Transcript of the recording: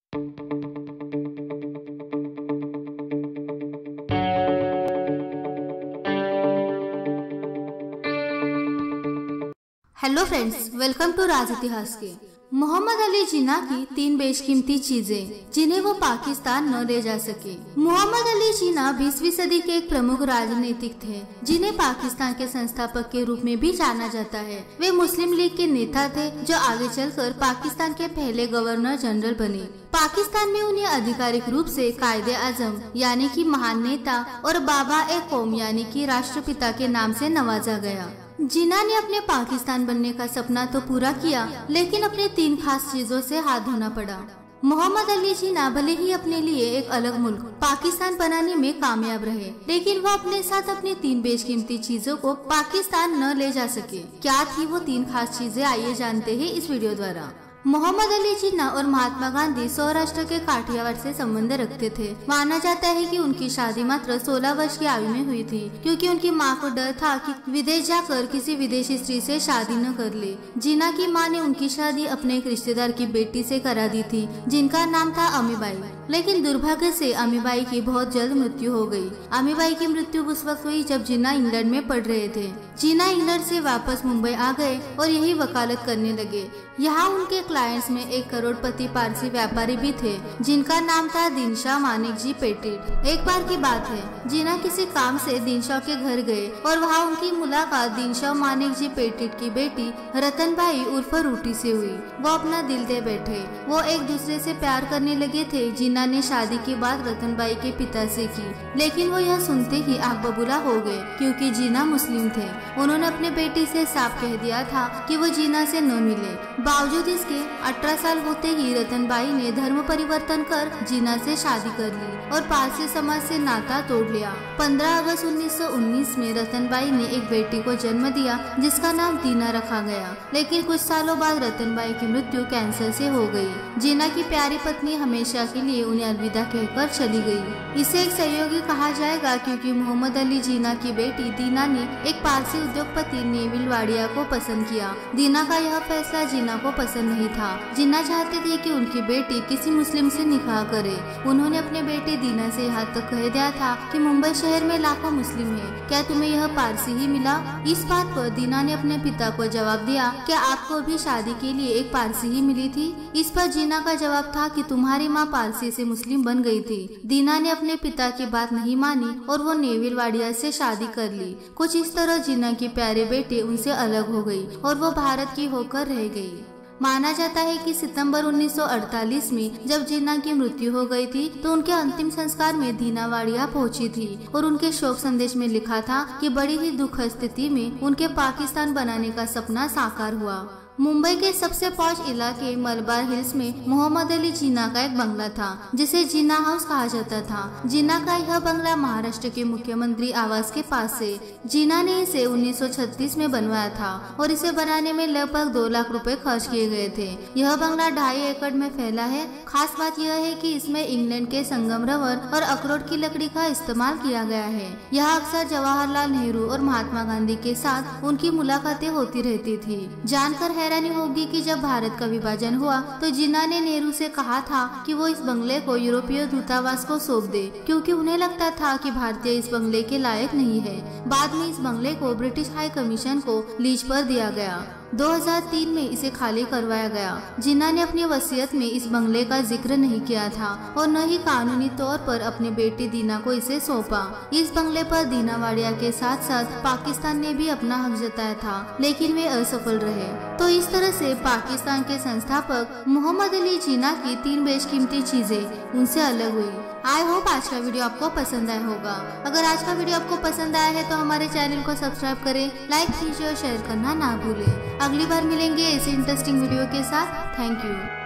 Hello friends, welcome to राज इतिहास के। मोहम्मद अली जिन्ना की 3 बेशकीमती चीजें जिन्हें वो पाकिस्तान न ले जा सके। मोहम्मद अली जिन्ना 20वीं सदी के एक प्रमुख राजनीतिक थे जिन्हें पाकिस्तान के संस्थापक के रूप में भी जाना जाता है। वे मुस्लिम लीग के नेता थे जो आगे चलकर पाकिस्तान के पहले गवर्नर जनरल बने। पाकिस्तान में उन्हें आधिकारिक रूप से कायदे आजम यानी कि महान नेता और बाबा ए कौम यानी कि राष्ट्रपिता के नाम से नवाजा गया। जिन्ना ने अपने पाकिस्तान बनने का सपना तो पूरा किया, लेकिन अपने 3 खास चीजों से हाथ धोना पड़ा। मोहम्मद अली जिन्ना भले ही अपने लिए एक अलग मुल्क पाकिस्तान बनाने में कामयाब रहे, लेकिन वो अपने साथ अपनी 3 बेशकीमती चीजों को पाकिस्तान न ले जा सके। क्या थी वो 3 खास चीजें, आइए जानते हैं इस वीडियो द्वारा। मोहम्मद अली जिन्ना और महात्मा गांधी सौराष्ट्र के काठियावाड़ से संबंध रखते थे। माना जाता है कि उनकी शादी मात्र 16 वर्ष की आयु में हुई थी, क्योंकि उनकी मां को डर था कि विदेश जाकर किसी विदेशी स्त्री से शादी न कर ले। जिन्ना की मां ने उनकी शादी अपने एक रिश्तेदार की बेटी से करा दी थी, जिनका नाम था अमीबाई। लेकिन दुर्भाग्य से अमीबाई की बहुत जल्द मृत्यु हो गई। अमीबाई की मृत्यु उस वक्त हुई जब जिन्ना इंग्लैंड में पढ़ रहे थे। जिन्ना इंग्लैंड से वापस मुंबई आ गए और यही वकालत करने लगे। यहाँ उनके क्लाइंट्स में एक करोड़पति पारसी व्यापारी भी थे जिनका नाम था दिनशाह मानिक जी पेटिट। एक बार की बात है, जिन्ना किसी काम से दिनशाह के घर गए और वहाँ उनकी मुलाकात दिनशाह मानिक जी पेटिट की बेटी रतनबाई उर्फ रूटी से हुई। वो अपना दिल दे बैठे। वो एक दूसरे से प्यार करने लगे थे। जिन्ना ने शादी की बात रतनबाई के पिता से की, लेकिन वो यह सुनते ही आग बबूला हो गए, क्योंकि जिन्ना मुस्लिम थे। उन्होंने अपने बेटी से साफ कह दिया था कि वो जिन्ना से न मिले। बावजूद इसके 18 साल होते ही रतनबाई ने धर्म परिवर्तन कर जिन्ना से शादी कर ली और पारसी समाज से नाता तोड़ लिया। 15 अगस्त 1919 में रतनबाई ने एक बेटी को जन्म दिया जिसका नाम दीना रखा गया। लेकिन कुछ सालों बाद रतनबाई की मृत्यु कैंसर से हो गई। जिन्ना की प्यारी पत्नी हमेशा के लिए उन्हें अलविदा कहकर चली गई। इसे एक सहयोगी कहा जाएगा, क्योंकि मोहम्मद अली जिन्ना की बेटी दीना ने एक पारसी उद्योगपति नेविल वाडिया को पसंद किया। दीना का यह फैसला जिन्ना को पसंद नहीं था। जिन्ना चाहते थे कि उनकी बेटी किसी मुस्लिम से निकाह करे। उन्होंने अपने बेटी दीना से यहाँ तक कह दिया था कि मुंबई शहर में लाखों मुस्लिम हैं, क्या तुम्हें यह पारसी ही मिला? इस बात पर दीना ने अपने पिता को जवाब दिया, क्या आपको भी शादी के लिए एक पारसी ही मिली थी? इस पर जिन्ना का जवाब था कि तुम्हारी माँ पारसी से मुस्लिम बन गई थी। दीना ने अपने पिता की बात नहीं मानी और वो नेविल वाडिया से शादी कर ली। कुछ इस तरह जिन्ना की प्यारे बेटी उनसे अलग हो गई और वो भारत की होकर रह गई। माना जाता है कि सितंबर 1948 में जब जिन्ना की मृत्यु हो गई थी तो उनके अंतिम संस्कार में दीना वाडिया पहुंची थी और उनके शोक संदेश में लिखा था कि बड़ी ही दुखद स्थिति में उनके पाकिस्तान बनाने का सपना साकार हुआ। मुंबई के सबसे पॉश इलाके मलबार हिल्स में मोहम्मद अली जिन्ना का एक बंगला था जिसे जिन्ना हाउस कहा जाता था। जिन्ना का यह बंगला महाराष्ट्र के मुख्यमंत्री आवास के पास है। जिन्ना ने इसे 1936 में बनवाया था और इसे बनाने में लगभग 2 लाख रुपए खर्च किए गए थे। यह बंगला 2.5 एकड़ में फैला है। खास बात यह है कि इसमें इंग्लैंड के संगम रबर और अखरोट की लकड़ी का इस्तेमाल किया गया है। यह अक्सर जवाहरलाल नेहरू और महात्मा गांधी के साथ उनकी मुलाकातें होती रहती थी। जानकर हैरानी होगी कि जब भारत का विभाजन हुआ तो जिन्ना ने नेहरू से कहा था कि वो इस बंगले को यूरोपीय दूतावास को सौंप दे, क्योंकि उन्हें लगता था कि भारतीय इस बंगले के लायक नहीं है। बाद में इस बंगले को ब्रिटिश हाई कमीशन को लीज पर दिया गया। 2003 में इसे खाली करवाया गया। जिन्ना ने अपनी वसीयत में इस बंगले का जिक्र नहीं किया था और न ही कानूनी तौर पर अपनी बेटी दीना को इसे सौंपा। इस बंगले पर दीना वाडिया के साथ साथ पाकिस्तान ने भी अपना हक जताया था, लेकिन वे असफल रहे। तो इस तरह से पाकिस्तान के संस्थापक मोहम्मद अली जिन्ना की 3 बेशकीमती चीजें उनसे अलग हुई। आई होप आज का वीडियो आपको पसंद आया होगा। अगर आज का वीडियो आपको पसंद आया है तो हमारे चैनल को सब्सक्राइब करें, लाइक कीजिए और शेयर करना ना भूलें। अगली बार मिलेंगे ऐसे इंटरेस्टिंग वीडियो के साथ। Thank you.